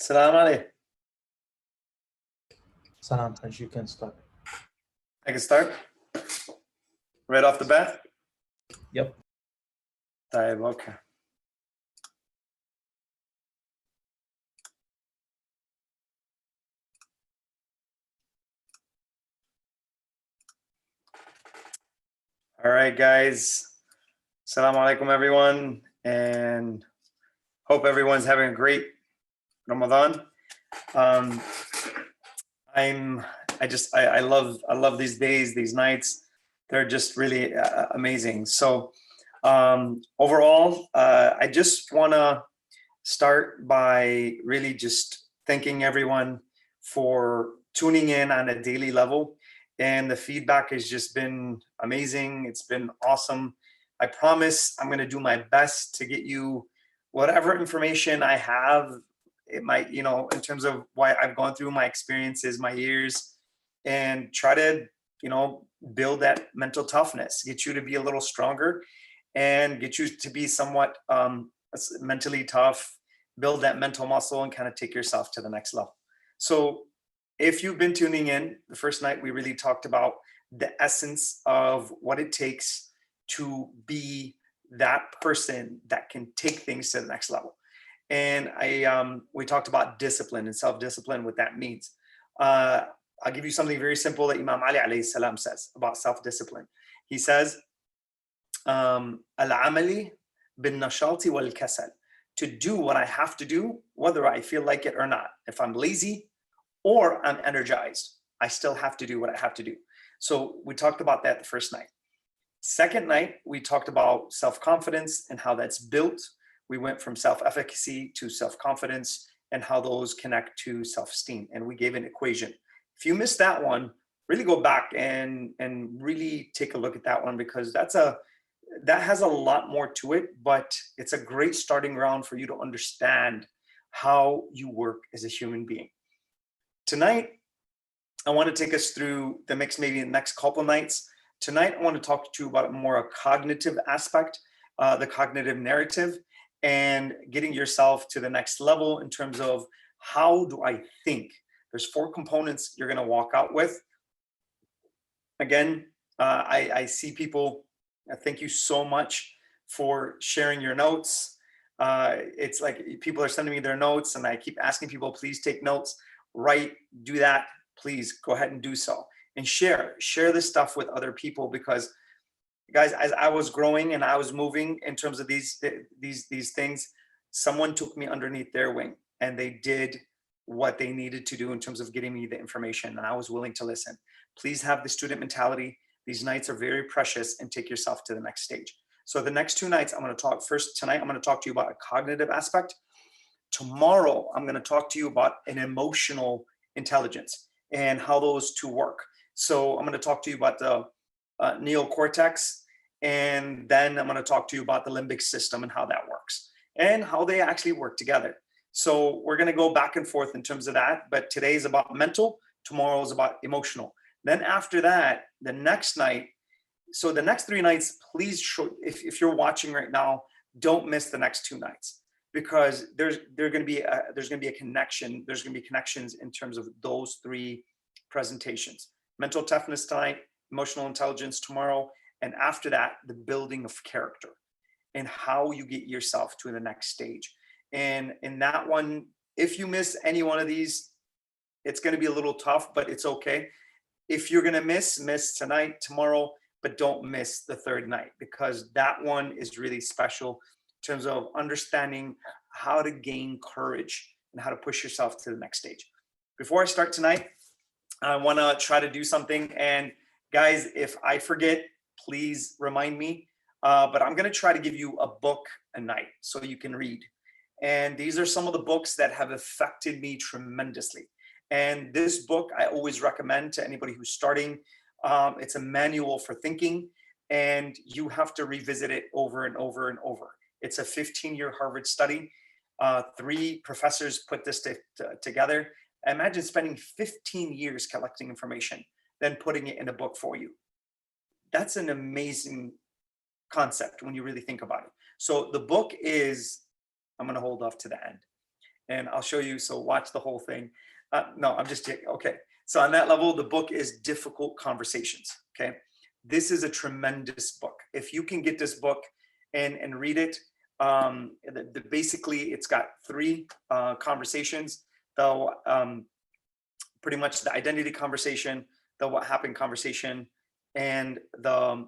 Salam alaikum. Salam, Hajj, you can start. I can start right off the bat. Yep. Okay. All right, guys. Assalamu alaikum, everyone, and hope everyone's having a great Ramadan. I love these days, these nights. They're just really amazing. So overall, I just want to start by really just thanking everyone for tuning in on a daily level. And the feedback has just been amazing. It's been awesome. I promise I'm going to do my best to get you whatever information I have. It might, in terms of why I've gone through my experiences, my years, and try to, build that mental toughness, get you to be a little stronger and get you to be somewhat mentally tough, build that mental muscle and kind of take yourself to the next level. So if you've been tuning in, the first night we really talked about the essence of what it takes to be that person that can take things to the next level. And we talked about discipline and self-discipline, what that means. I'll give you something very simple that Imam Ali alayhi salam says about self-discipline. He says, Al-amali bin-nashati wal-kasal, to do what I have to do, whether I feel like it or not. If I'm lazy or I'm energized, I still have to do what I have to do. So we talked about that the first night. Second night, we talked about self-confidence and how that's built. We went from self-efficacy to self-confidence and how those connect to self-esteem. And we gave an equation. If you missed that one, really go back and really take a look at that one, because that has a lot more to it, but it's a great starting ground for you to understand how you work as a human being. Tonight, I want to take us through the mix, maybe in the next couple nights. Tonight, I want to talk to you about more a cognitive aspect, the cognitive narrative, and getting yourself to the next level in terms of how do I think? There's 4 components you're going to walk out with. Again, I see people, thank you so much for sharing your notes. It's like people are sending me their notes and I keep asking people, please take notes, write, do that. Please go ahead and do so and share this stuff with other people, because guys, as I was growing and I was moving in terms of these things, someone took me underneath their wing and they did what they needed to do in terms of getting me the information, and I was willing to listen. Please have the student mentality. These nights are very precious, and take yourself to the next stage. So the next 2 nights, I'm going to talk first. Tonight, I'm going to talk to you about a cognitive aspect. Tomorrow, I'm going to talk to you about an emotional intelligence and how those 2 work. So I'm going to talk to you about the neocortex, and then I'm going to talk to you about the limbic system and how that works and how they actually work together. So we're going to go back and forth in terms of that, but today is about mental, tomorrow is about emotional. Then after that, the next night, so the next 3 nights, please, if you're watching right now, don't miss the next 2 nights, because there's going to be a connection. There's going to be connections in terms of those 3 presentations. Mental toughness tonight, emotional intelligence tomorrow, and after that, the building of character and how you get yourself to the next stage. And in that one, if you miss any one of these, it's going to be a little tough, but it's okay. If you're going to miss tonight, tomorrow, but don't miss the 3rd night, because that one is really special in terms of understanding how to gain courage and how to push yourself to the next stage. Before I start tonight, I want to try to do something. And guys, if I forget, please remind me. But I'm going to try to give you a book a night so you can read. And these are some of the books that have affected me tremendously. And this book I always recommend to anybody who's starting. It's a manual for thinking, and you have to revisit it over and over and over. It's a 15-year Harvard study. 3 professors put this together. Imagine spending 15 years collecting information, then putting it in a book for you. That's an amazing concept when you really think about it. So the book is, I'm going to hold off to the end. and I'll show you. So watch the whole thing. No, I'm just kidding. Okay. So on that level, the book is Difficult Conversations. Okay. This is a tremendous book. If you can get this book and read it, basically it's got 3 conversations, though, pretty much the identity conversation, the what happened conversation, and the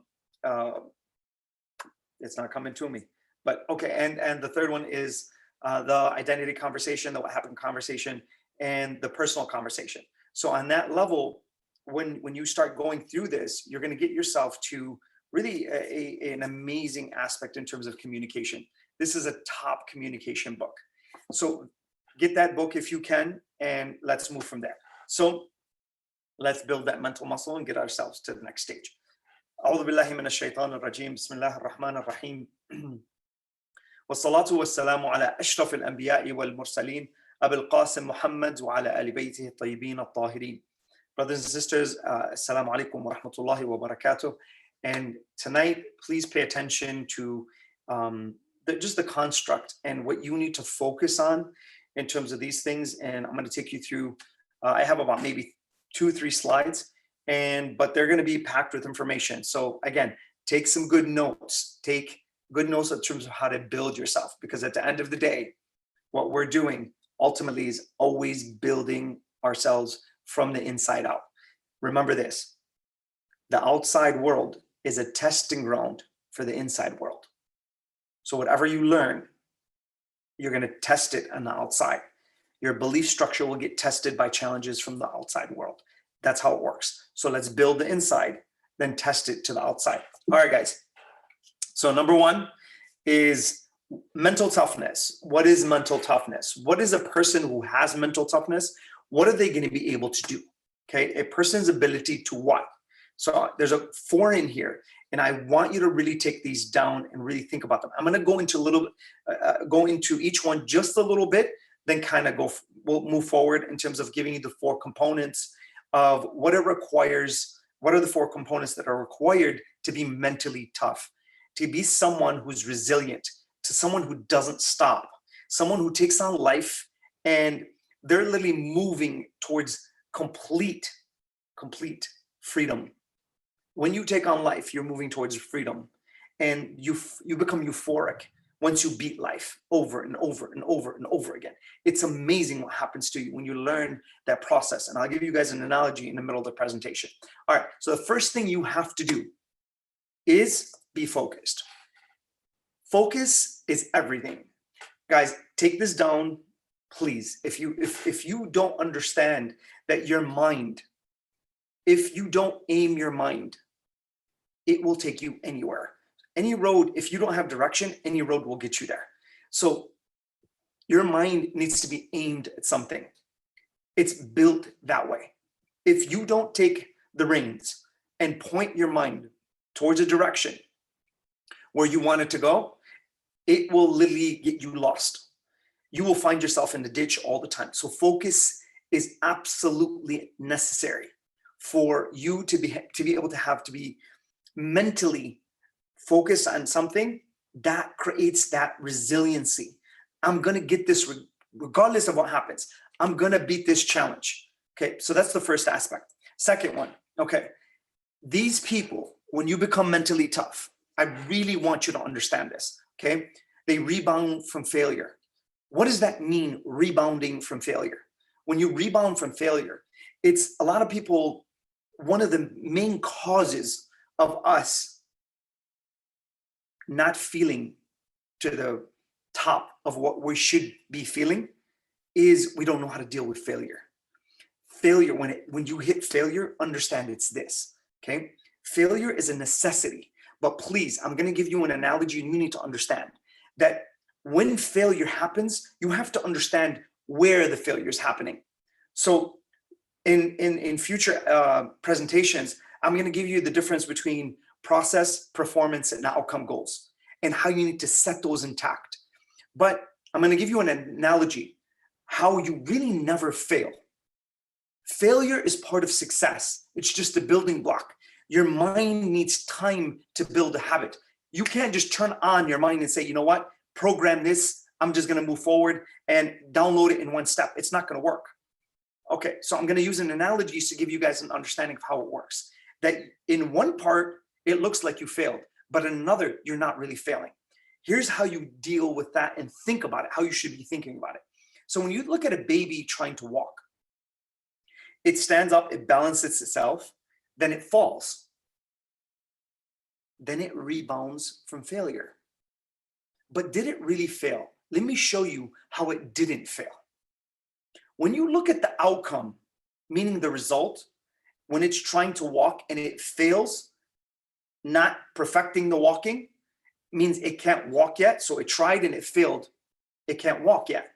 it's not coming to me, but okay. And the third one is the identity conversation, the what happened conversation, and the personal conversation. So on that level, when you start going through this, you're going to get yourself to really an amazing aspect in terms of communication. This is a top communication book. So get that book if you can, and let's move from there. So let's build that mental muscle and get ourselves to the next stage. أعوذ بالله من الشيطان الرجيم بسم الله الرحمن الرحيم والصلاة والسلام على أشرف الأنبياء والمرسلين أبي القاسم محمد وعلى آل بيته الطيبين الطاهرين. Brothers and sisters, assalamu alaikum wa rahmatullahi wa barakatuh. And tonight, please pay attention to just the construct and what you need to focus on in terms of these things. And I'm going to take you through, I have about maybe 2-3 slides, but they're going to be packed with information. So again, take some good notes. Take good notes in terms of how to build yourself, because at the end of the day, what we're doing ultimately is always building ourselves from the inside out. Remember this, the outside world is a testing ground for the inside world. So whatever you learn, you're going to test it on the outside. Your belief structure will get tested by challenges from the outside world. That's how it works. So let's build the inside, then test it to the outside. All right, guys. So number 1 is mental toughness. What is mental toughness? What is a person who has mental toughness? What are they going to be able to do? Okay, a person's ability to what? So there's a 4 in here, and I want you to really take these down and really think about them. I'm going to go into go into each one just a little bit, then kind of we'll move forward in terms of giving you the 4 components of what it requires. What are the 4 components that are required to be mentally tough, to be someone who's resilient, to someone who doesn't stop, someone who takes on life and they're literally moving towards complete freedom. When you take on life, you're moving towards freedom, and you become euphoric once you beat life over and over and over and over again. It's amazing what happens to you when you learn that process. And I'll give you guys an analogy in the middle of the presentation. All right, so the first thing you have to do is be focused. Focus is everything. Guys, take this down, please. If you don't understand that your mind, if you don't aim your mind, it will take you anywhere. Any road, if you don't have direction, any road will get you there. So your mind needs to be aimed at something. It's built that way. If you don't take the reins and point your mind towards a direction where you want it to go, it will literally get you lost. You will find yourself in the ditch all the time. So focus is absolutely necessary for you to be able to be mentally focused on something that creates that resiliency. I'm going to get this regardless of what happens. I'm going to beat this challenge. Okay, so that's the first aspect. Second one, okay, these people, when you become mentally tough, I really want you to understand this, okay? They rebound from failure. What does that mean, rebounding from failure? When you rebound from failure, it's a lot of people, one of the main causes of us not feeling to the top of what we should be feeling is we don't know how to deal with failure. Failure, when you hit failure, understand it's this, okay? Failure is a necessity, but please, I'm going to give you an analogy and you need to understand that when failure happens, you have to understand where the failure is happening. So in future presentations, I'm going to give you the difference between process, performance, and outcome goals, and how you need to set those intact. But I'm going to give you an analogy, how you really never fail. Failure is part of success. It's just a building block. Your mind needs time to build a habit. You can't just turn on your mind and say, you know what, program this, I'm just going to move forward and download it in one step. It's not going to work. Okay, so I'm going to use an analogy to give you guys an understanding of how it works. That in one part, it looks like you failed, but in another, you're not really failing. Here's how you deal with that and think about it, how you should be thinking about it. So when you look at a baby trying to walk, it stands up, it balances itself, then it falls. Then it rebounds from failure. But did it really fail? Let me show you how it didn't fail. When you look at the outcome, meaning the result, when it's trying to walk and it fails, not perfecting the walking, means it can't walk yet. So it tried and it failed. It can't walk yet.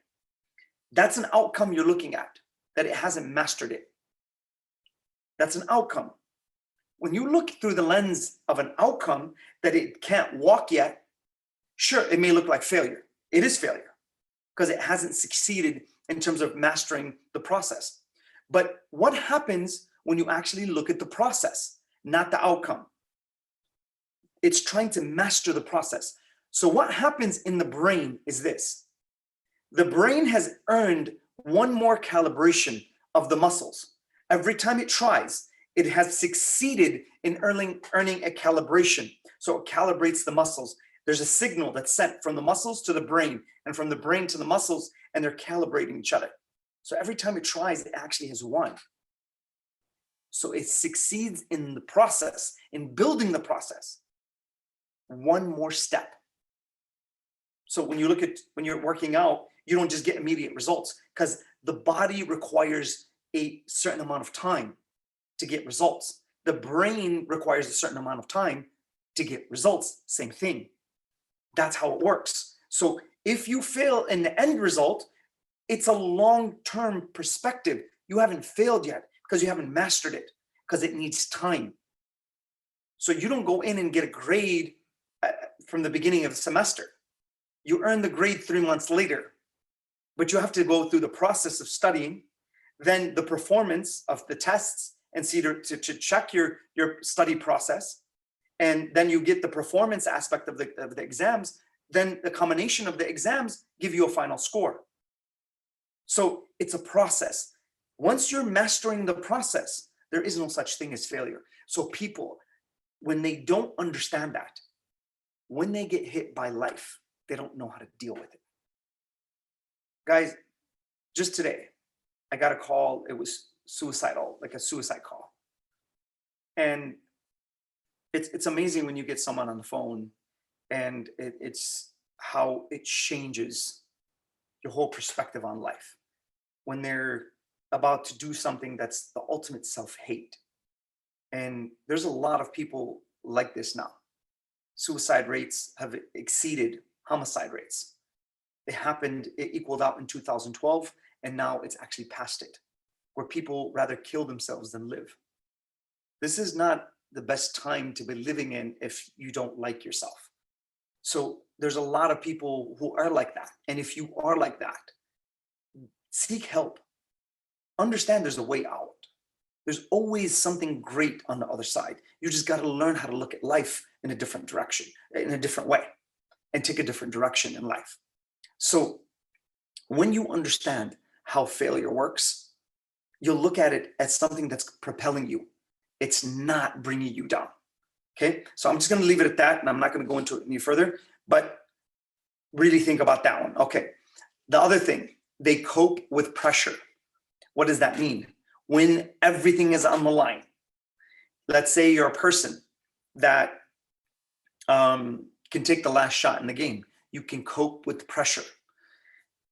That's an outcome you're looking at, that it hasn't mastered it. That's an outcome. When you look through the lens of an outcome that it can't walk yet, sure, it may look like failure. It is failure because it hasn't succeeded in terms of mastering the process. But what happens when you actually look at the process, not the outcome? It's trying to master the process. So what happens in the brain is this. The brain has earned one more calibration of the muscles. Every time it tries, it has succeeded in earning a calibration. So it calibrates the muscles. There's a signal that's sent from the muscles to the brain and from the brain to the muscles, and they're calibrating each other. So every time it tries, it actually has won. So it succeeds in the process, in building the process. One more step. So when you look at, when you're working out, you don't just get immediate results because the body requires a certain amount of time to get results. The brain requires a certain amount of time to get results. Same thing. That's how it works. So if you fail in the end result, it's a long-term perspective. You haven't failed yet because you haven't mastered it, because it needs time. So you don't go in and get a grade from the beginning of the semester. You earn the grade 3 months later, but you have to go through the process of studying, then the performance of the tests, and see to check your study process. And then you get the performance aspect of the exams. Then the combination of the exams give you a final score. So it's a process. Once you're mastering the process, there is no such thing as failure. So people, when they don't understand that, when they get hit by life, they don't know how to deal with it. Guys, just today, I got a call. It was suicidal, like a suicide call. And it's amazing when you get someone on the phone and it's how it changes your whole perspective on life. When they're about to do something that's the ultimate self-hate. And there's a lot of people like this now. Suicide rates have exceeded homicide rates. It equaled out in 2012, and now it's actually past it, where people rather kill themselves than live. This is not the best time to be living in if you don't like yourself. So there's a lot of people who are like that. And if you are like that, seek help. Understand there's a way out. There's always something great on the other side. You just got to learn how to look at life in a different direction, in a different way, and take a different direction in life. So when you understand how failure works, you'll look at it as something that's propelling you. It's not bringing you down. Okay, so I'm just going to leave it at that, and I'm not going to go into it any further, but really think about that one. Okay, the other thing, they cope with pressure. What does that mean? When everything is on the line. Let's say you're a person that can take the last shot in the game. You can cope with pressure.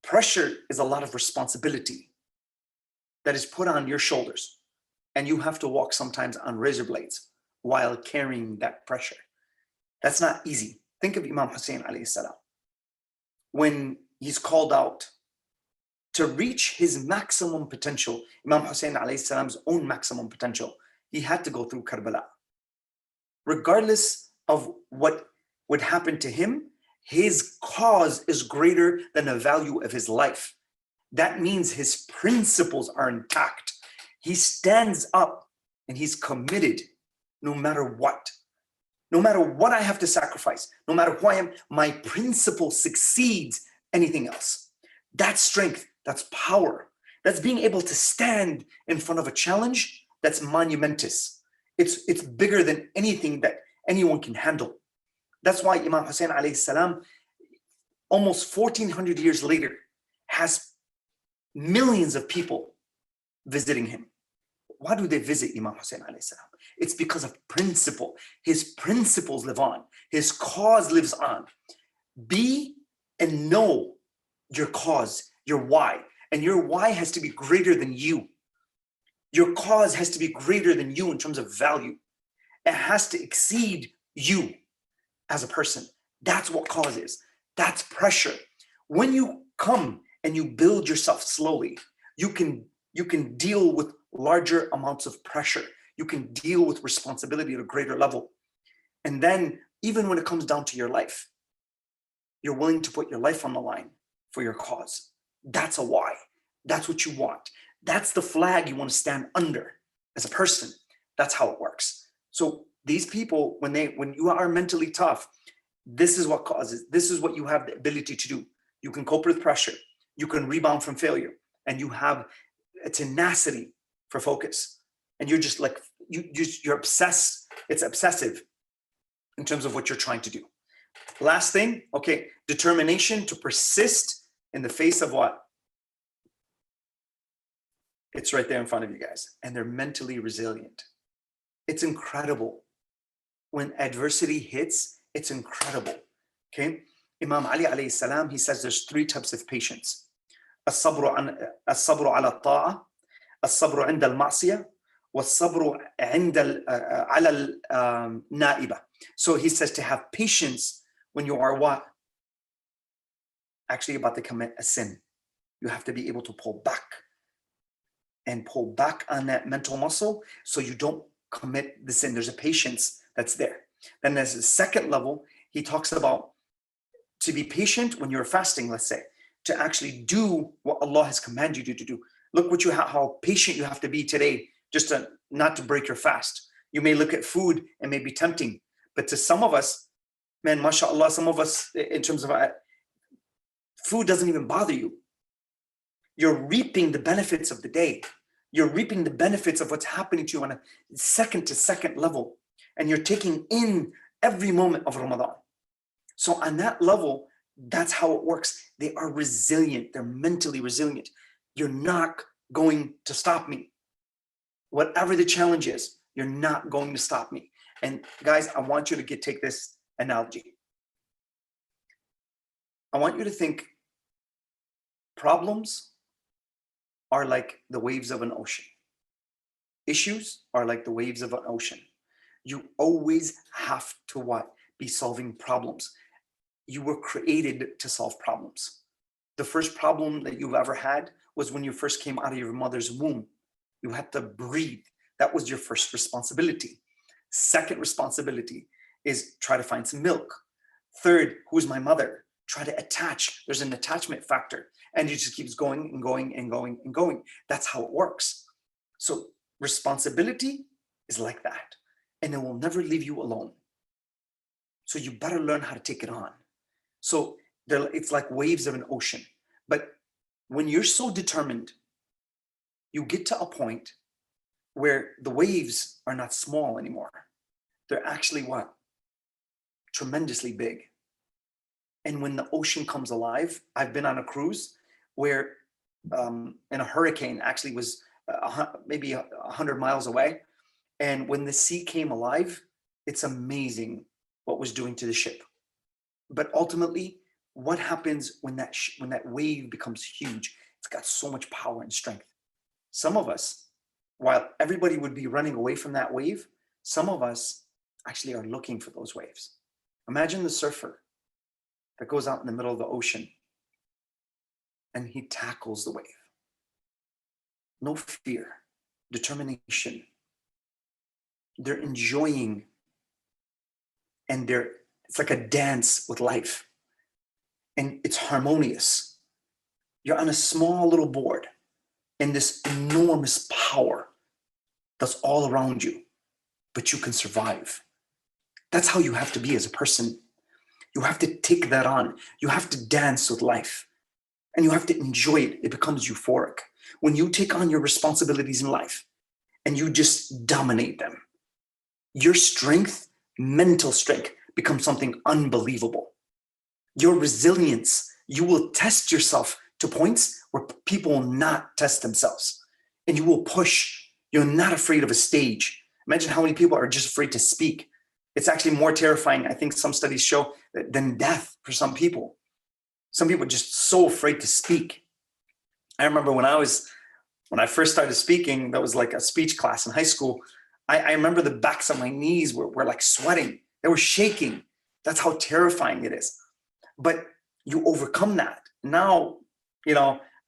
Pressure is a lot of responsibility that is put on your shoulders, and you have to walk sometimes on razor blades while carrying that pressure. That's not easy. Think of Imam Hussein alayhi salam. When he's called out to reach his maximum potential, Imam Hussein alayhi salam's own maximum potential, he had to go through Karbala. Regardless of what would happen to him, his cause is greater than the value of his life. That means his principles are intact. He stands up and he's committed no matter what. No matter what I have to sacrifice, no matter who I am, my principle succeeds anything else. That's strength, that's power, that's being able to stand in front of a challenge that's monumentous. It's bigger than anything that anyone can handle. That's why Imam Hussein alayhi salam, almost 1400 years later, has millions of people visiting him. Why do they visit Imam Hussein alayhi salam? It's because of principle. His principles live on. His cause lives on. Be and know your cause, your why. And your why has to be greater than you. Your cause has to be greater than you in terms of value. It has to exceed you as a person. That's what cause is. That's pressure. When you come and you build yourself slowly, you can deal with larger amounts of pressure. You can deal with responsibility at a greater level. And then even when it comes down to your life, you're willing to put your life on the line for your cause. That's a why. That's what you want. That's the flag you want to stand under as a person. That's how it works. So these people, when you are mentally tough, this is what causes, this is what you have the ability to do. You can cope with pressure. You can rebound from failure. And you have a tenacity for focus. And you're just like, you're obsessed. It's obsessive in terms of what you're trying to do. Last thing, okay, determination to persist in the face of what? It's right there in front of you guys. And they're mentally resilient. It's incredible. When adversity hits, it's incredible. Okay? Imam Ali alayhi salam, he says there's 3 types of patience. الصبر على الطاعة, الصبر عند المعصية, والصبر عند على النائبة. So he says to have patience when you are what? Actually about to commit a sin. You have to be able to pull back and pull back on that mental muscle so you don't commit the sin. There's a patience that's there. Then there's a second level. He talks about to be patient when you're fasting, let's say, to actually do what Allah has commanded you to do. Look what how patient you have to be today, just to not to break your fast. You may look at food and may be tempting, but to some of us, man, mashallah, some of us in terms of food doesn't even bother you. You're reaping the benefits of the day. You're reaping the benefits of what's happening to you on a second to second level. And you're taking in every moment of Ramadan. So on that level, that's how it works. They are resilient. They're mentally resilient. You're not going to stop me. Whatever the challenge is, you're not going to stop me. And guys, I want you to take this analogy. I want you to think problems are like the waves of an ocean. Issues are like the waves of an ocean. You always have to what? Be solving problems. You were created to solve problems. The first problem that you've ever had was when you first came out of your mother's womb. You had to breathe. That was your first responsibility. Second responsibility is try to find some milk. Third, who's my mother? Try to attach. There's an attachment factor. And it just keeps going and going and going and going. That's how it works. So responsibility is like that. And it will never leave you alone. So you better learn how to take it on. So it's like waves of an ocean. But when you're so determined, you get to a point where the waves are not small anymore. They're actually what? Tremendously big. And when the ocean comes alive, I've been on a cruise where in a hurricane actually was maybe 100 miles away. And when the sea came alive, it's amazing what was doing to the ship. But ultimately, what happens when that wave becomes huge? It's got so much power and strength. Some of us, while everybody would be running away from that wave, some of us actually are looking for those waves. Imagine the surfer that goes out in the middle of the ocean and he tackles the wave. No fear, determination. They're enjoying, and it's like a dance with life. And it's harmonious. You're on a small little board and this enormous power that's all around you, but you can survive. That's how you have to be as a person. You have to take that on. You have to dance with life and you have to enjoy it. It becomes euphoric. When you take on your responsibilities in life and you just dominate them, your strength, mental strength, becomes something unbelievable. Your resilience, you will test yourself to points where people will not test themselves, and you will push. You're not afraid of a stage. Imagine how many people are just afraid to speak. It's actually more terrifying, I think some studies show, than death for some people. Some people are just so afraid to speak. I remember when I first started speaking, that was like a speech class in high school. I remember the backs of my knees were like sweating. They were shaking. That's how terrifying it is. But you overcome that. Now,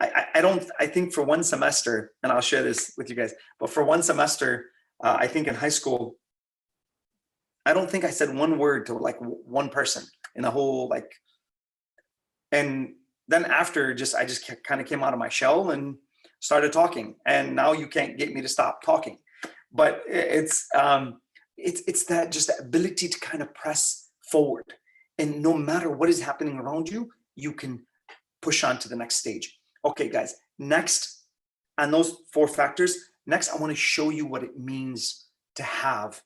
I think for one semester, and I'll share this with you guys, but for one semester, I think in high school, I don't think I said one word to like one person in the whole, and then after I just kind of came out of my shell and started talking. And now you can't get me to stop talking. But it's that just the ability to kind of press forward. And no matter what is happening around you, you can push on to the next stage. Okay, guys, next on those 4 factors, next I want to show you what it means to have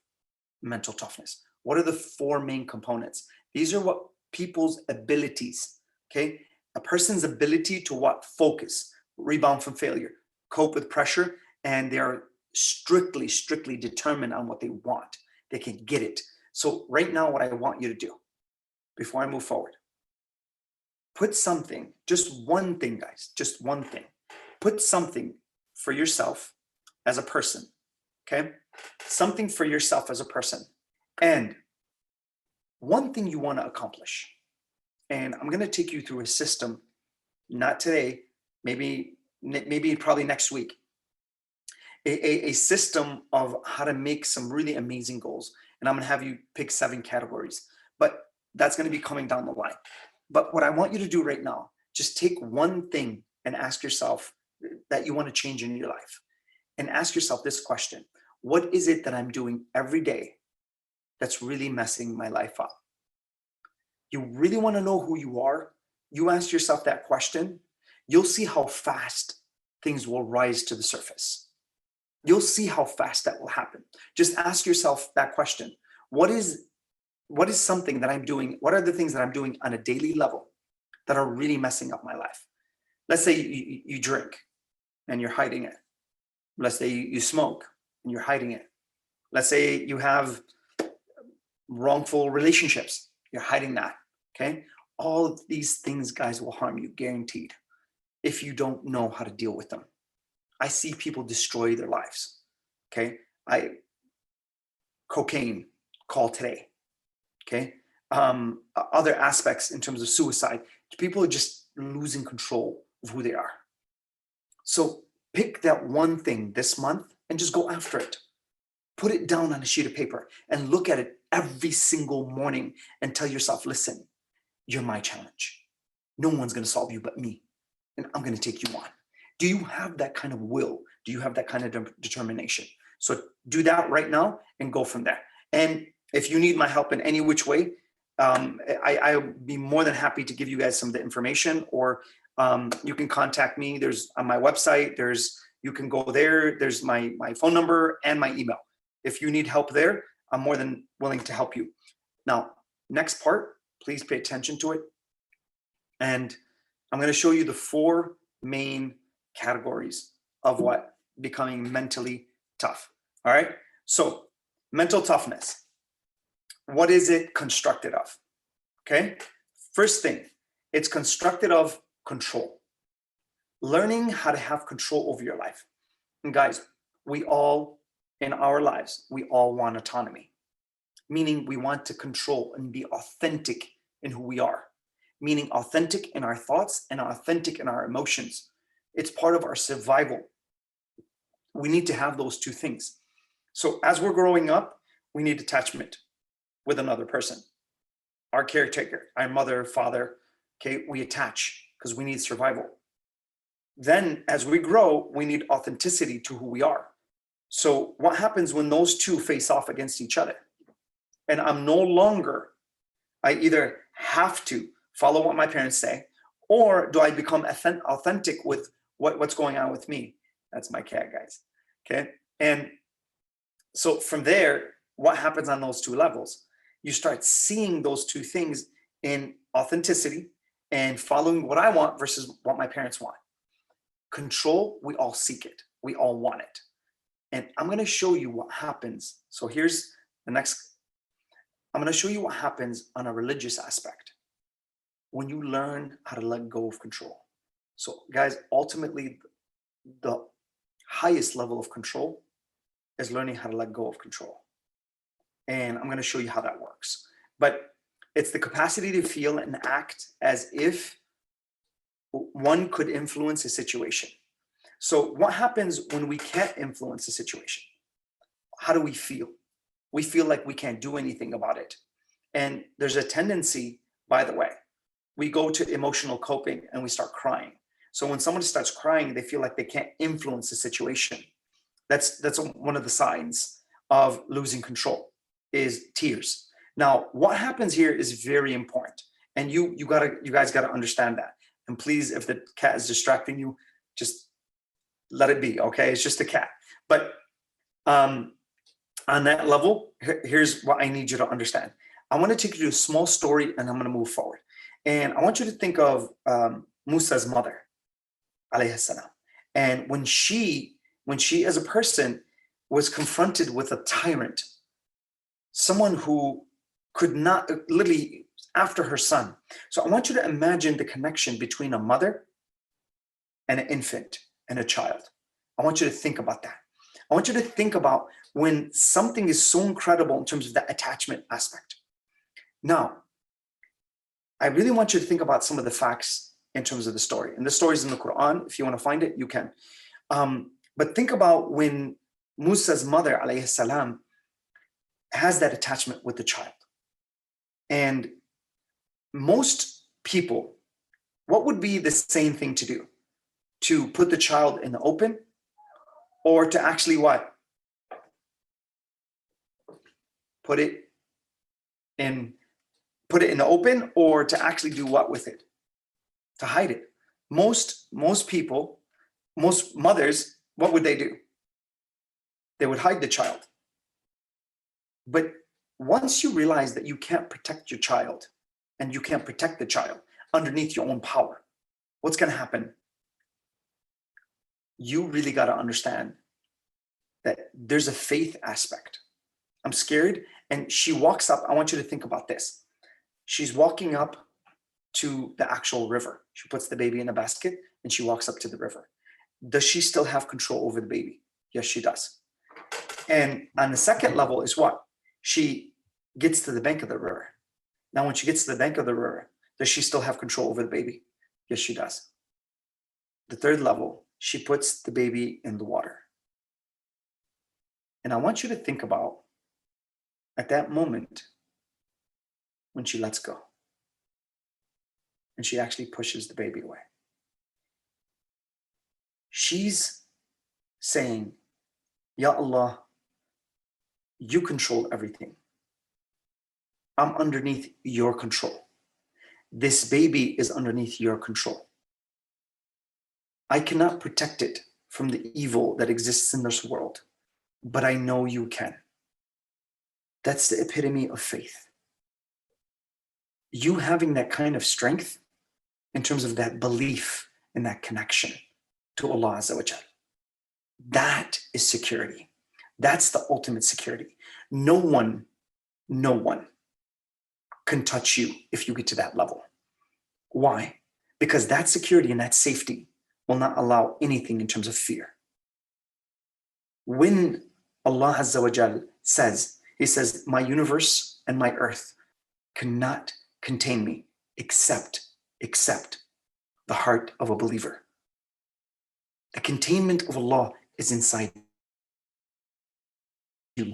mental toughness. What are the 4 main components? These are what people's abilities, okay? A person's ability to what? Focus, rebound from failure, cope with pressure, and they are strictly determined on what they want. They can get it. So right now, what I want you to do before I move forward, put something, just one thing, guys, just one thing. Put something for yourself as a person, okay? Something for yourself as a person. And one thing you want to accomplish. And I'm going to take you through a system, not today, maybe probably next week. A system of how to make some really amazing goals. And I'm going to have you pick 7 categories, but that's going to be coming down the line. But what I want you to do right now, just take one thing and ask yourself that you want to change in your life. And ask yourself this question: what is it that I'm doing every day that's really messing my life up? You really want to know who you are? You ask yourself that question, you'll see how fast things will rise to the surface. You'll see how fast that will happen. Just ask yourself that question. What is something that I'm doing? What are the things that I'm doing on a daily level that are really messing up my life? Let's say you drink and you're hiding it. Let's say you smoke and you're hiding it. Let's say you have wrongful relationships. You're hiding that, okay? All of these things, guys, will harm you, guaranteed, if you don't know how to deal with them. I see people destroy their lives, okay? Cocaine, call today, okay? Other aspects in terms of suicide, people are just losing control of who they are. So pick that one thing this month and just go after it. Put it down on a sheet of paper and look at it every single morning and tell yourself, listen, you're my challenge. No one's going to solve you but me, and I'm going to take you on. Do you have that kind of will? Do you have that kind of determination? So do that right now and go from there. And if you need my help in any which way, I'll be more than happy to give you guys some of the information, or you can contact me. There's on my website, you can go there. There's my phone number and my email. If you need help there, I'm more than willing to help you. Now, next part, please pay attention to it. And I'm going to show you the 4 main categories of what becoming mentally tough. All right. So mental toughness, what is it constructed of? Okay. First thing, it's constructed of control. Learning how to have control over your life. And guys, we all in our lives, we all want autonomy, meaning we want to control and be authentic in who we are, meaning authentic in our thoughts and authentic in our emotions. It's part of our survival. We need to have those 2 things. So as we're growing up, we need attachment with another person, our caretaker, our mother, father. Okay, we attach because we need survival. Then as we grow, we need authenticity to who we are. So what happens when those 2 face off against each other? And I'm no longer I either have to follow what my parents say, or do I become authentic with what's going on with me? That's my cat, guys. Okay. And so from there, what happens on those two levels? You start seeing those two things in authenticity and following what I want versus what my parents want. Control, we all seek it. We all want it. And I'm going to show you what happens. So here's the next. I'm going to show you what happens on a religious aspect when you learn how to let go of control. So guys, ultimately, the highest level of control is learning how to let go of control. And I'm going to show you how that works. But it's the capacity to feel and act as if one could influence a situation. So what happens when we can't influence a situation? How do we feel? We feel like we can't do anything about it. And there's a tendency, by the way, we go to emotional coping and we start crying. So when someone starts crying, they feel like they can't influence the situation. That's one of the signs of losing control, is tears. Now, what happens here is very important. And you guys gotta understand that. And please, if the cat is distracting you, just let it be, okay? It's just a cat. But on that level, here's what I need you to understand. I want to take you to a small story and I'm going to move forward. And I want you to think of Musa's mother, alayhi salam. And when she as a person was confronted with a tyrant, someone who could not, literally after her son. So I want you to imagine the connection between a mother and an infant and a child. I want you to think about that. I want you to think about when something is so incredible in terms of the attachment aspect. Now, I really want you to think about some of the facts in terms of the story. And the story is in the Quran. If you want to find it, you can. But think about when Musa's mother, alayhi salam, has that attachment with the child. And most people, what would be the same thing to do? To put the child in the open, or to actually what? Put it in the open, or to actually do what with it? To hide it. Most people, most mothers, what would they do? They would hide the child. But once you realize that you can't protect your child and you can't protect the child underneath your own power, what's going to happen? You really got to understand that there's a faith aspect. I'm scared. And she walks up. I want you to think about this. She's walking up to the actual river. She puts the baby in a basket and she walks up to the river. Does she still have control over the baby? Yes, she does. And on the second level is what? She gets to the bank of the river. Now, when she gets to the bank of the river, does she still have control over the baby? Yes, she does. The third level, she puts the baby in the water. And I want you to think about at that moment when she lets go and she actually pushes the baby away. She's saying, Ya Allah, you control everything. I'm underneath your control. This baby is underneath your control. I cannot protect it from the evil that exists in this world, but I know you can. That's the epitome of faith. You having that kind of strength in terms of that belief and that connection to Allah Azza wa Jal. That is security. That's the ultimate security. No one can touch you if you get to that level. Why? Because that security and that safety will not allow anything in terms of fear. When Allah Azza wa Jal says, He says, my universe and my earth cannot contain me except the heart of a believer. The containment of Allah is inside you.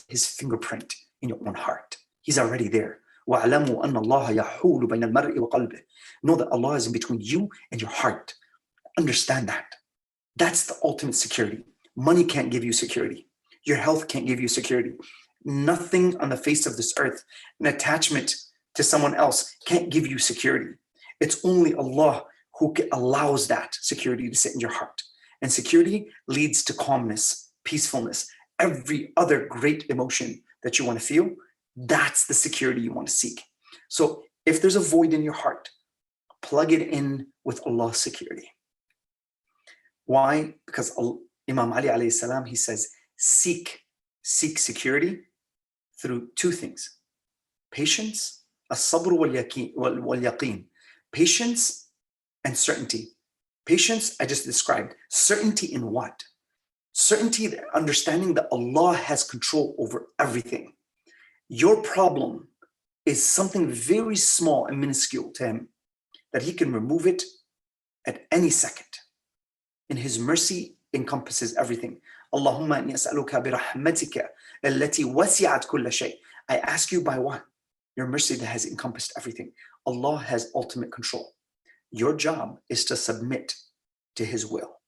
His fingerprint in your own heart. He's already there. وَاعْلَمُوا أَنَّ اللَّهَ يَحُولُ بَيْنَ الْمَرْءِ وَقَلْبِهِ. Know that Allah is in between you and your heart. Understand that. That's the ultimate security. Money can't give you security. Your health can't give you security. Nothing on the face of this earth, an attachment to someone else can't give you security. It's only Allah who allows that security to sit in your heart. And security leads to calmness, peacefulness, every other great emotion that you want to feel. That's the security you want to seek. So if there's a void in your heart, plug it in with Allah's security. Why? Because Imam Ali alayhi salam, he says, seek security through two things: patience, as-sabr wal-yaqeen, patience and certainty. Patience, I just described. Certainty in what? Certainty, understanding that Allah has control over everything. Your problem is something very small and minuscule to Him, that He can remove it at any second. And His mercy encompasses everything. Allahumma inni as'aluka bi rahmatika allati wasi'at kulla shay. I ask you by what? Your mercy that has encompassed everything. Allah has ultimate control. Your job is to submit to His will.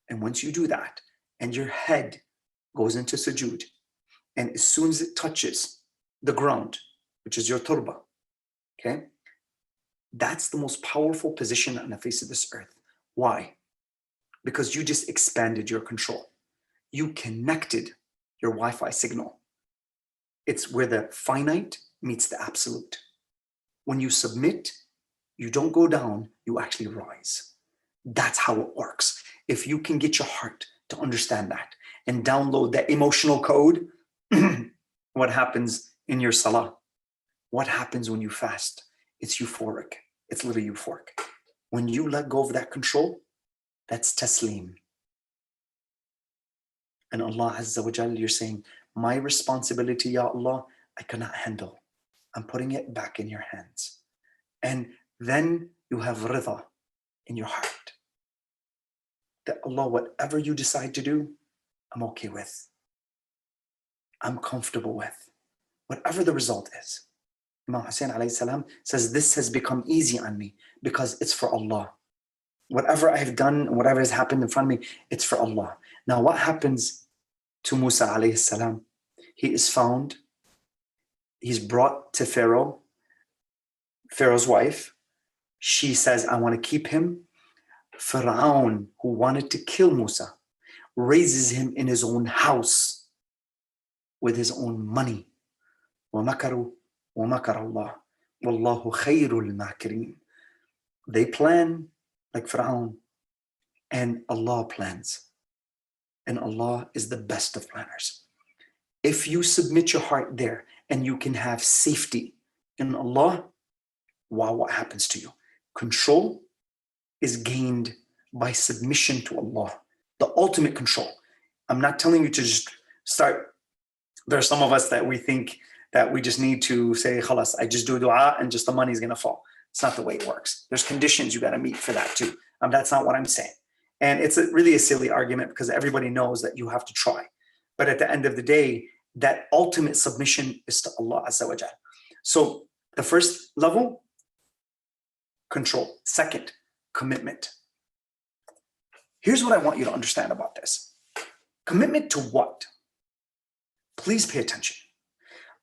And once you do that, and your head goes into sujood, and as soon as it touches the ground, which is your turba, okay? That's the most powerful position on the face of this earth. Why? Because you just expanded your control. You connected your Wi-Fi signal. It's where the finite meets the absolute. When you submit, you don't go down, you actually rise. That's how it works. If you can get your heart to understand that and download that emotional code, what happens in your salah? What happens when you fast? It's euphoric. It's literally euphoric. When you let go of that control, that's taslim. And Allah Azza wa Jal, you're saying, my responsibility, Ya Allah, I cannot handle. I'm putting it back in your hands. And then you have rida in your heart. That Allah, whatever you decide to do, I'm okay with. I'm comfortable with. Whatever the result is. Imam Hussein alayhi salam says, this has become easy on me because it's for Allah. Whatever I have done, whatever has happened in front of me, it's for Allah. Now what happens to Musa alayhi salam? He is found, he's brought to Pharaoh, Pharaoh's wife. She says, I want to keep him. Pharaoh, who wanted to kill Musa, raises him in his own house with his own money. وَمَكَرُوا وَمَكَرَ اللَّهُ وَاللَّهُ خَيْرُ الْمَاكِرِينَ. They plan like Pharaoh, and Allah plans. And Allah is the best of planners. If you submit your heart there and you can have safety in Allah, wow, what happens to you? Control is gained by submission to Allah, the ultimate control. I'm not telling you to just start. There are some of us that we think that we just need to say, khalas, I just do dua and just the money's gonna fall. It's not the way it works. There's conditions you gotta meet for that too. That's not what I'm saying. And it's really a silly argument because everybody knows that you have to try. But at the end of the day, that ultimate submission is to Allah Azza wa Jal. So the first level, control. Second, commitment. Here's what I want you to understand about this. Commitment to what? Please pay attention.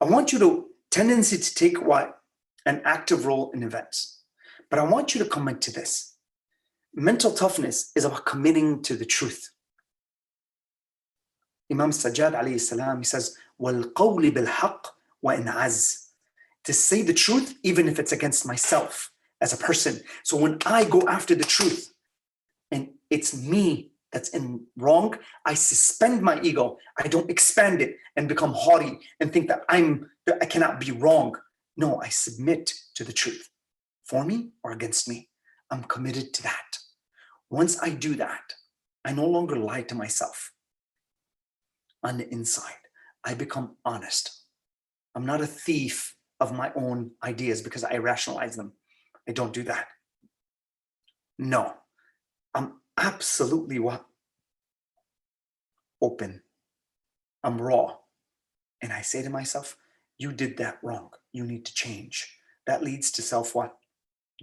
I want you to tendency to take what? An active role in events. But I want you to commit to this. Mental toughness is about committing to the truth. Imam Sajjad alayhi salam, he says, وَالْقَوْلِ بِالْحَقِّ وَإِنْ عَزْ. To say the truth, even if it's against myself as a person. So when I go after the truth, and it's me that's in wrong, I suspend my ego. I don't expand it and become haughty and think that I cannot be wrong. No, I submit to the truth. For me or against me, I'm committed to that. Once I do that, I no longer lie to myself. On the inside, I become honest. I'm not a thief of my own ideas because I rationalize them. I don't do that. No, I'm absolutely what? Open. I'm raw. And I say to myself, you did that wrong. You need to change. That leads to self what?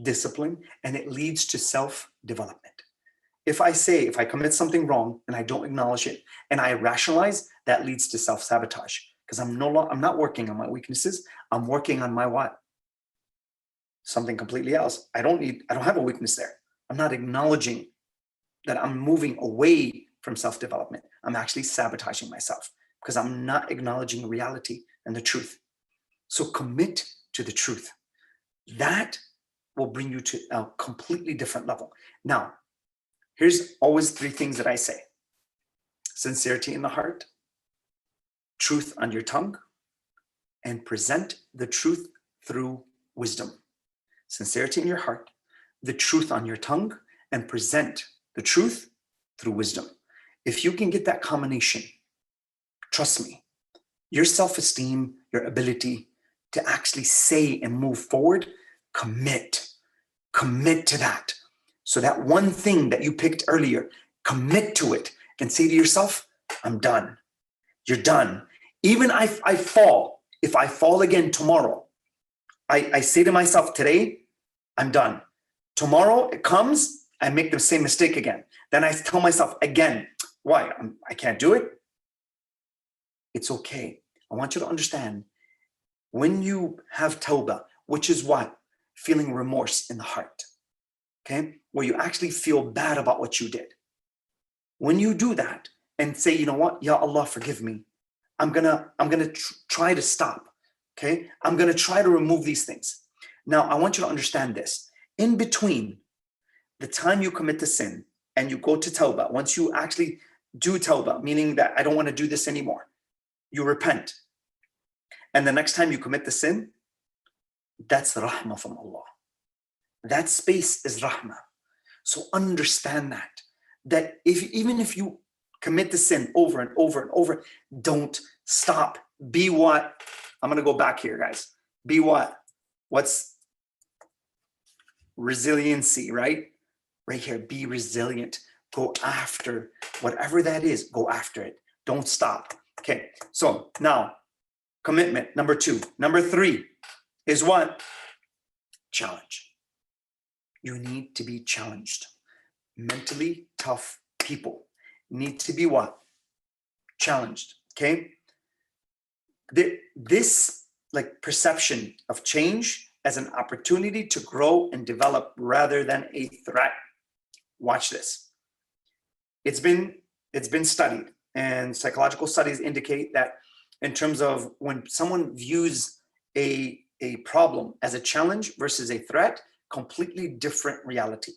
Discipline, and it leads to self-development. If I commit something wrong and I don't acknowledge it and I rationalize, that leads to self-sabotage because I'm not working on my weaknesses. I'm working on my what? something completely else. I don't have a weakness there. I'm not acknowledging that I'm moving away from self-development. I'm actually sabotaging myself because I'm not acknowledging reality and the truth. So commit to the truth. That will bring you to a completely different level. Now, here's always 3 things that I say: sincerity in the heart, truth on your tongue, and present the truth through wisdom. Sincerity in your heart, the truth on your tongue, and present the truth through wisdom. If you can get that combination, trust me, your self-esteem, your ability to actually say and move forward, commit to that. So that one thing that you picked earlier, commit to it and say to yourself, I'm done. You're done. Even if I fall again tomorrow, I say to myself today, I'm done. Tomorrow it comes, I make the same mistake again. Then I tell myself again, why? I can't do it. It's okay. I want you to understand, when you have tawbah, which is what? Feeling remorse in the heart, okay? Where you actually feel bad about what you did. When you do that and say, you know what? Ya Allah, forgive me. I'm gonna try to stop, okay? I'm gonna try to remove these things. Now, I want you to understand this. In between the time you commit the sin and you go to tawbah, once you actually do tawbah, meaning that I don't want to do this anymore, you repent. And the next time you commit the sin, that's rahmah from Allah. That space is rahmah. So understand that even if you commit the sin over and over and over, don't stop. Be what? I'm going to go back here, guys. Be what? What's resiliency, right? Right here, be resilient. Go after whatever that is. Go after it. Don't stop. Okay, so now, commitment, number 2. Number 3 is what? Challenge. You need to be challenged. Mentally tough people need to be what? Challenged, okay? This like perception of change as an opportunity to grow and develop rather than a threat. Watch this. It's been studied, and psychological studies indicate that in terms of when someone views a problem as a challenge versus a threat, completely different reality.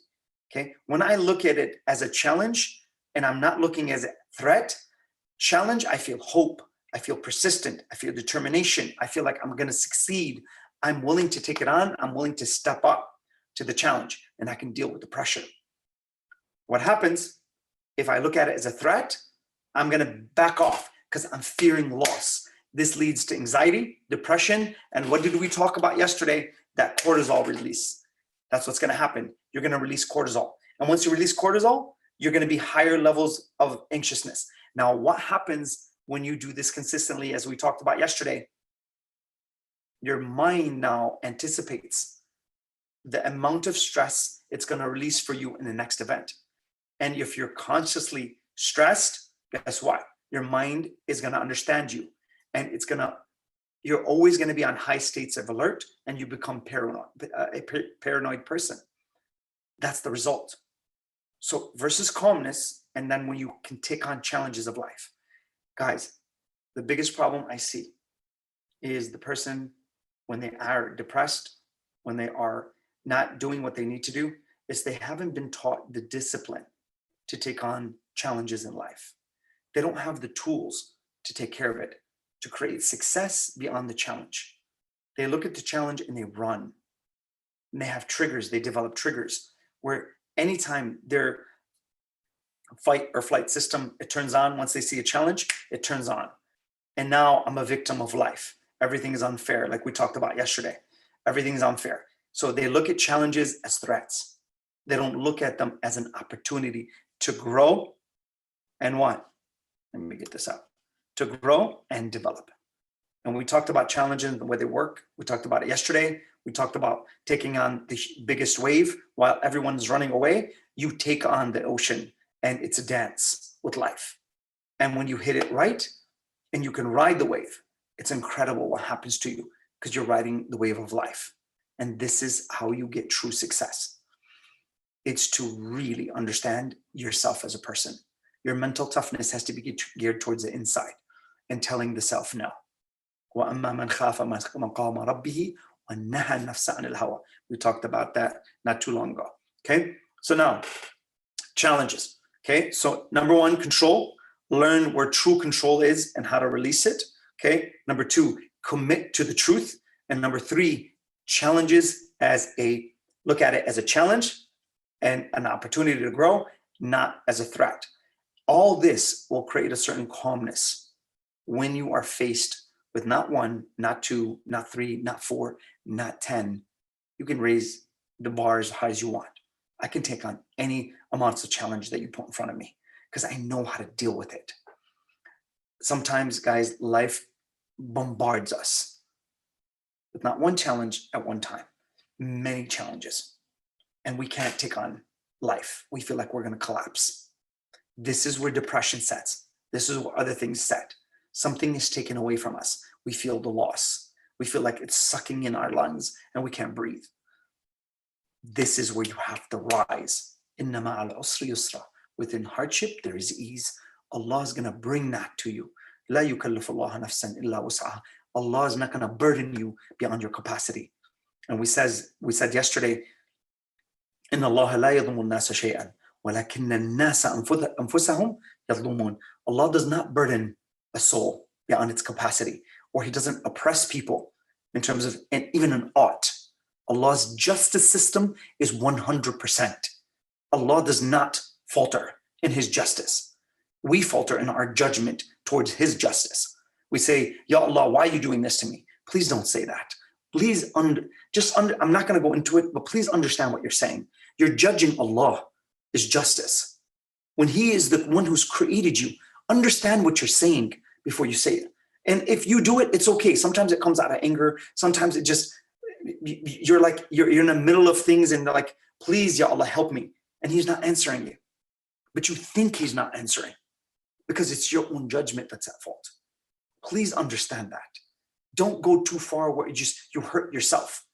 Okay, when I look at it as a challenge and I'm not looking as a threat, challenge, I feel hope, I feel persistent, I feel determination, I feel like I'm going to succeed. I'm willing to take it on, I'm willing to step up to the challenge, and I can deal with the pressure. What happens if I look at it as a threat? I'm going to back off because I'm fearing loss. This leads to anxiety, depression, and what did we talk about yesterday? That cortisol release. That's what's going to happen. You're going to release cortisol. And once you release cortisol, you're going to be higher levels of anxiousness. Now, what happens when you do this consistently, as we talked about yesterday? Your mind now anticipates the amount of stress it's going to release for you in the next event. And if you're consciously stressed, guess what? Your mind is going to understand you, and you're always going to be on high states of alert, and you become a paranoid person. That's the result. So versus calmness, and then when you can take on challenges of life. Guys, the biggest problem I see is the person, when they are depressed, when they are not doing what they need to do, is they haven't been taught the discipline to take on challenges in life. They don't have the tools to take care of it, to create success beyond the challenge. They look at the challenge and they run. And they have triggers, they develop triggers where anytime their fight or flight system, it turns on. Once they see a challenge, it turns on. And now I'm a victim of life. Everything is unfair, like we talked about yesterday. Everything's unfair. So they look at challenges as threats. They don't look at them as an opportunity to grow and what? Let me get this out. To grow and develop. And we talked about challenges and the way they work. We talked about it yesterday. We talked about taking on the biggest wave while everyone's running away. You take on the ocean, and it's a dance with life. And when you hit it right and you can ride the wave, it's incredible what happens to you because you're riding the wave of life. And this is how you get true success. It's to really understand yourself as a person. Your mental toughness has to be geared towards the inside and telling the self no. وَأَمَّا مَنْ خَافَ مَقَامَ رَبِّهِ وَنَهَى النَّفْسَ عَنِ الْهَوَى. We talked about that not too long ago. Okay, so now challenges. Okay, so number one, control. Learn where true control is and how to release it. Okay, number two, commit to the truth. And number three, challenges look at it as a challenge and an opportunity to grow, not as a threat. All this will create a certain calmness when you are faced with not one, not two, not three, not four, not 10. You can raise the bar as high as you want. I can take on any amounts of challenge that you put in front of me because I know how to deal with it. Sometimes, guys, life bombards us with not one challenge at one time, many challenges, and we can't take on life. We feel like we're going to collapse. This is where depression sets. This is where other things set. Something is taken away from us. We feel the loss. We feel like it's sucking in our lungs and we can't breathe. This is where you have to rise. Inna ma'al usri yusra. Within hardship, there is ease. Allah is going to bring that to you. La yukallifu Allah nafsan illa wus'aha. Allah is not going to burden you beyond your capacity. And we said yesterday, Inna Allah la yadlumu an-nasa shay'an, walakinna an-nasa anfusahum yadlumun. Allah does not burden a soul beyond its capacity, or He doesn't oppress people in terms of even an ought. Allah's justice system is 100%. Allah does not falter in His justice. We falter in our judgment towards His justice. We say, Ya Allah, why are you doing this to me? Please don't say that. Please, I'm not going to go into it, but please understand what you're saying. You're judging Allah's justice. When He is the one who's created you, understand what you're saying before you say it. And if you do it, it's okay. Sometimes it comes out of anger. Sometimes it just, you're in the middle of things and they're like, please, Ya Allah, help me. And He's not answering you. But you think He's not answering because it's your own judgment that's at fault. Please understand that. Don't go too far where you hurt yourself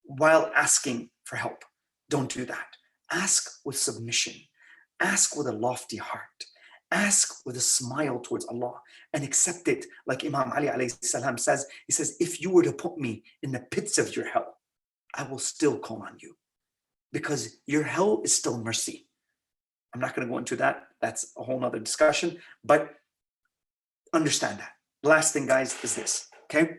while asking for help. Don't do that. Ask with submission. Ask with a lofty heart. Ask with a smile towards Allah and accept it. Like Imam Ali alayhi salam says, he says, if you were to put me in the pits of your hell, I will still call on you because your hell is still mercy. I'm not going to go into that. That's a whole nother discussion, but understand that. The last thing, guys, is this, okay?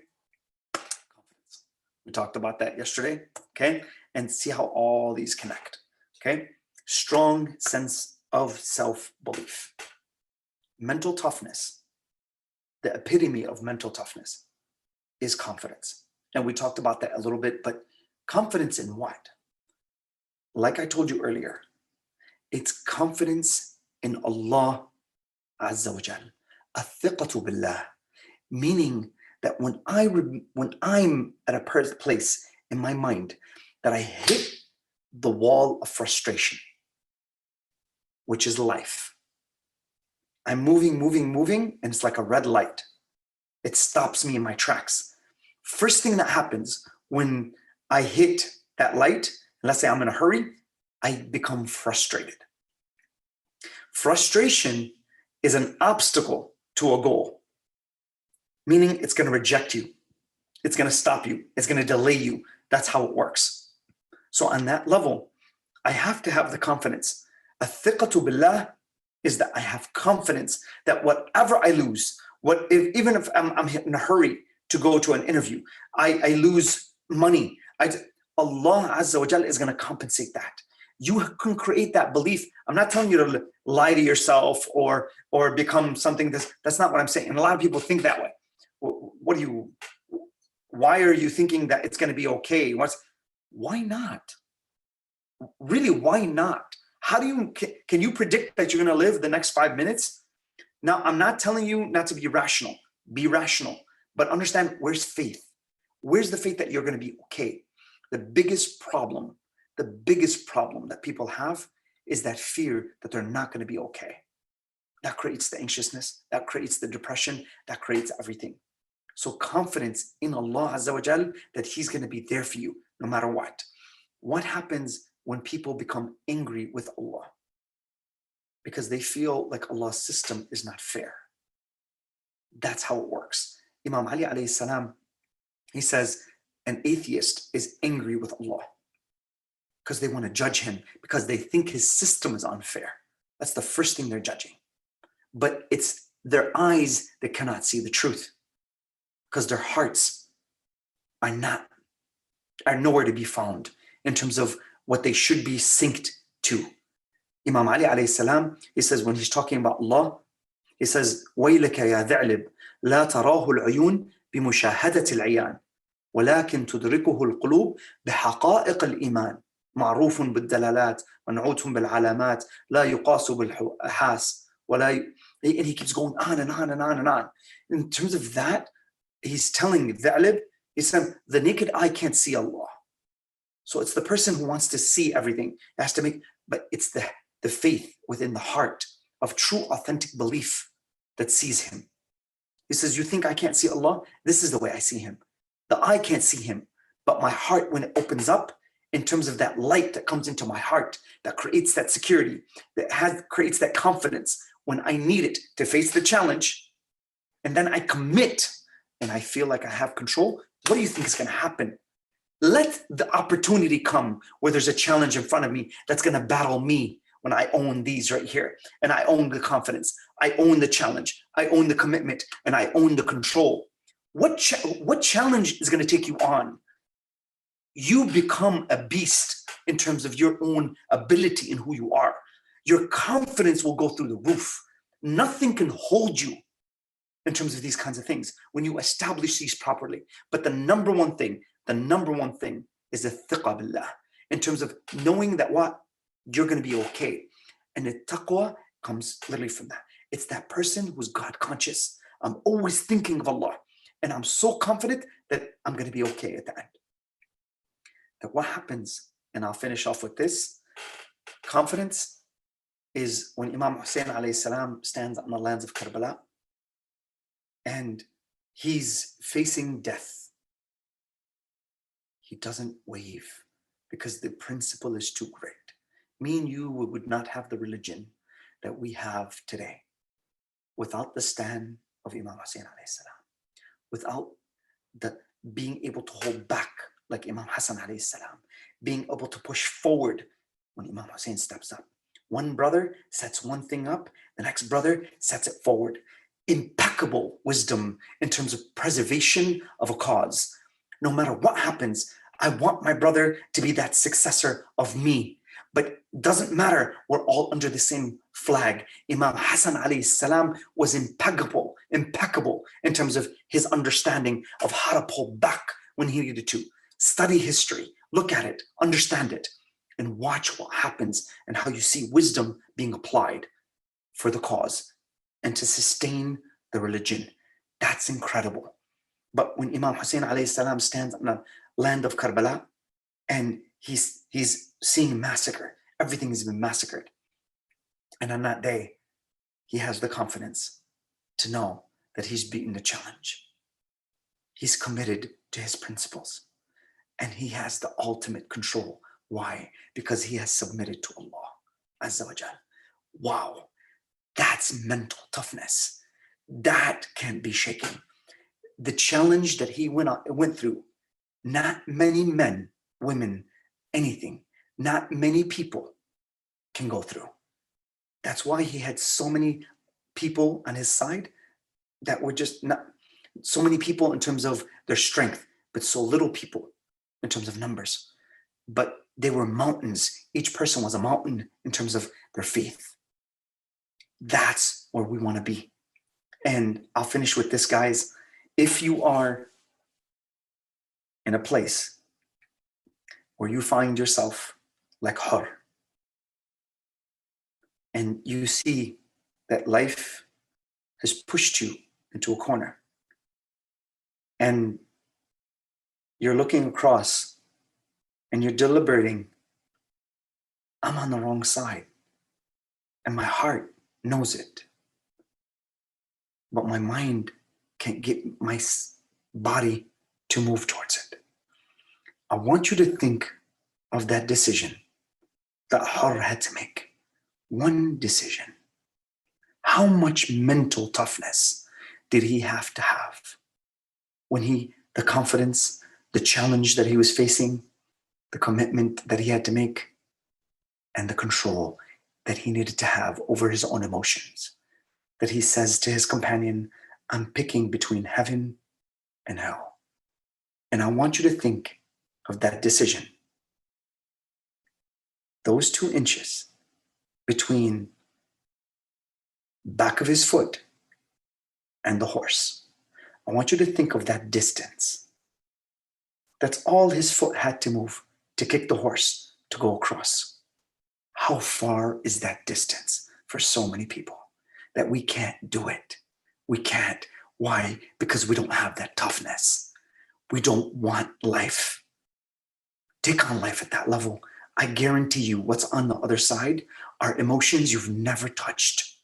Confidence. We talked about that yesterday, okay? And see how all these connect, okay? Strong sense of self-belief. Mental toughness, the epitome of mental toughness is confidence. And we talked about that a little bit, but confidence in what? Like I told you earlier, it's confidence in Allah Azza wa Jal. Athiqatu billah. Meaning that when I'm at a place in my mind that I hit the wall of frustration, which is life. I'm moving, and it's like a red light. It stops me in my tracks. First thing that happens when I hit that light, and let's say I'm in a hurry, I become frustrated. Frustration is an obstacle to a goal, meaning it's going to reject you. It's going to stop you. It's going to delay you. That's how it works. So on that level, I have to have the confidence. Athiqatu billah is that I have confidence that whatever I lose, even if I'm in a hurry to go to an interview, I lose money, Allah Azza wa Jalla is going to compensate that. You can create that belief. I'm not telling you to lie to yourself or become something that's not what I'm saying. And a lot of people think that way. Why are you thinking that it's going to be okay? Why not? Really, why not? Can you predict that you're going to live the next 5 minutes? Now, I'm not telling you not to be rational. Be rational, but understand, where's faith? Where's the faith that you're going to be okay? The biggest problem that people have is that fear that they're not going to be okay. That creates the anxiousness, that creates the depression, that creates everything. So confidence in Allah Azza wa Jal that He's going to be there for you no matter what. What happens when people become angry with Allah? Because they feel like Allah's system is not fair. That's how it works. Imam Ali alayhi salam, he says, an atheist is angry with Allah because they want to judge him, because they think his system is unfair. That's the first thing they're judging. But it's their eyes that cannot see the truth, because their hearts are nowhere to be found in terms of what they should be synced to. Imam Ali alayhi salam, he says, when he's talking about Allah, he says, وَيْلَكَ يَا ذَعْلِبْ لَا تَرَاهُ الْعُيُونَ بِمُشَاهَدَةِ الْعِيَانِ ولكن تدركه القلوب بحقائق الإيمان معروف بالدلالات منعوت بالعلامات لا يقاس بالحاس ولا and he keeps going on and on and on and on. In terms of that, he's telling Tha'lib, he said, the naked eye can't see Allah. So it's the person who wants to see everything. It has to make, but it's the faith within the heart of true authentic belief that sees him. He says, you think I can't see Allah? This is the way I see him. The eye can't see him, but my heart, when it opens up, in terms of that light that comes into my heart, that creates that security, that creates that confidence when I need it to face the challenge, and then I commit and I feel like I have control. What do you think is going to happen? Let the opportunity come where there's a challenge in front of me that's going to battle me when I own these right here. And I own the confidence. I own the challenge. I own the commitment, and I own the control. What challenge is going to take you on? You become a beast in terms of your own ability in who you are. Your confidence will go through the roof. Nothing can hold you in terms of these kinds of things when you establish these properly. But the number one thing is the thiqah billah, in terms of knowing that what you're going to be okay. And the taqwa comes literally from that. It's that person who's God conscious. I'm always thinking of Allah, and I'm so confident that I'm going to be okay at the end. That what happens, and I'll finish off with this, confidence is when Imam Hussein alayhi salam stands on the lands of Karbala and he's facing death. He doesn't wave because the principle is too great. Me and you would not have the religion that we have today without the stand of Imam Hussein alayhi salam, without the being able to hold back like Imam Hassan alayhi salam, being able to push forward when Imam Hussein steps up. One brother sets one thing up, the next brother sets it forward. Impeccable wisdom in terms of preservation of a cause. No matter what happens, I want my brother to be that successor of me. But doesn't matter, we're all under the same flag. Imam Hassan alayhi salam was impeccable in terms of his understanding of how to pull back when he needed to. Study history, look at it, understand it, and watch what happens and how you see wisdom being applied for the cause and to sustain the religion. That's incredible. But when Imam Hussein alayhi salam stands on the land of Karbala and he's seeing massacre, everything has been massacred. And on that day, he has the confidence to know that he's beaten the challenge. He's committed to his principles. And he has the ultimate control. Why? Because he has submitted to Allah Azza wa Jal. Wow, that's mental toughness. That can't be shaken. The challenge that he went through, not many men, women, anything, not many people can go through. That's why he had so many people on his side that were just not, so many people in terms of their strength, but so little people in terms of numbers. But they were mountains. Each person was a mountain in terms of their faith. That's where we want to be. And I'll finish with this, guys. If you are in a place where you find yourself like Hur, and you see that life has pushed you into a corner, and you're looking across and you're deliberating, I'm on the wrong side, and my heart knows it, but my mind can't get my body to move towards it. I want you to think of that decision that Har had to make. One decision. How much mental toughness did he have to have when the confidence, the challenge that he was facing, the commitment that he had to make, and the control that he needed to have over his own emotions. That he says to his companion, I'm picking between heaven and hell. And I want you to think of that decision. Those 2 inches between back of his foot and the horse. I want you to think of that distance. That's all his foot had to move to kick the horse to go across. How far is that distance for so many people that we can't do it? We can't. Why? Because we don't have that toughness. We don't want life. Take on life at that level. I guarantee you what's on the other side are emotions you've never touched.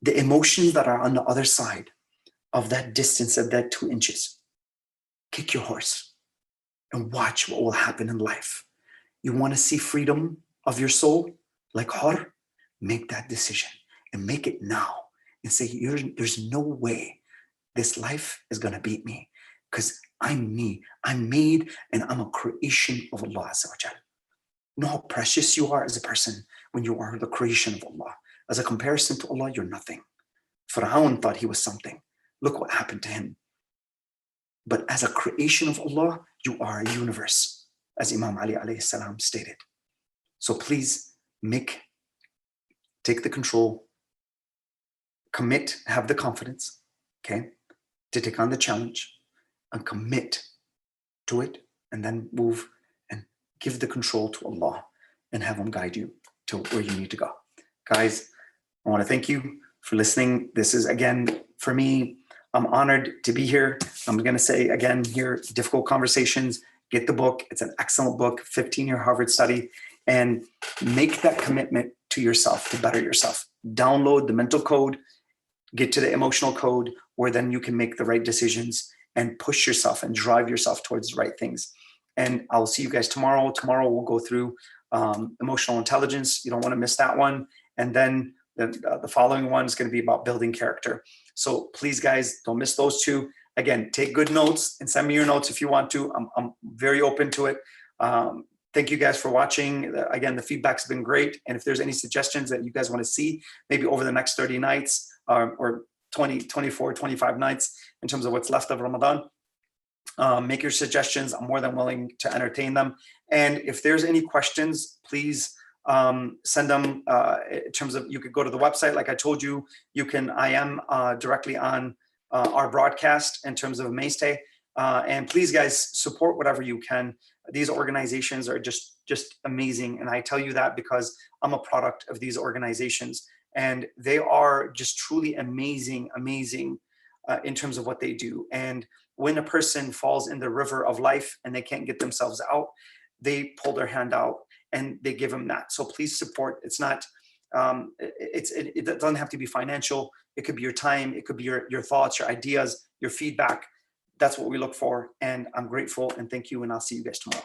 The emotions that are on the other side of that distance of that 2 inches. Kick your horse and watch what will happen in life. You want to see freedom of your soul like Har? Make that decision and make it now and say, there's no way this life is going to beat me because I'm me. I'm made and I'm a creation of Allah Azza wa Jal. You know how precious you are as a person when you are the creation of Allah. As a comparison to Allah, you're nothing. Fir'aun thought he was something. Look what happened to him. But as a creation of Allah, you are a universe, as Imam Ali alayhi salam stated. So please take the control, commit, have the confidence, okay, to take on the challenge and commit to it, and then move and give the control to Allah and have Him guide you to where you need to go. Guys, I want to thank you for listening. This is, again, for me, I'm honored to be here. I'm going to say again here, Difficult Conversations, get the book. It's an excellent book, 15-year Harvard study, and make that commitment to yourself to better yourself. Download the mental code, get to the emotional code, where then you can make the right decisions and push yourself and drive yourself towards the right things. And I'll see you guys tomorrow. Tomorrow we'll go through emotional intelligence. You don't want to miss that one. And then the following one is going to be about building character. So please, guys, don't miss those two. Again, take good notes and send me your notes if you want to. I'm very open to it. Thank you guys for watching. Again, the feedback's been great. And if there's any suggestions that you guys want to see, maybe over the next 30 nights or 20, 24, 25 nights in terms of what's left of Ramadan, make your suggestions. I'm more than willing to entertain them. And if there's any questions, please send them in terms of, you could go to the website. Like I told you, I am directly on our broadcast in terms of Mainstay. And please, guys, support whatever you can. These organizations are just amazing. And I tell you that because I'm a product of these organizations. And they are just truly amazing in terms of what they do. And when a person falls in the river of life and they can't get themselves out, they pull their hand out and they give them that. So please support. It's not, it doesn't have to be financial. It could be your time. It could be your thoughts, your ideas, your feedback. That's what we look for. And I'm grateful and thank you. And I'll see you guys tomorrow.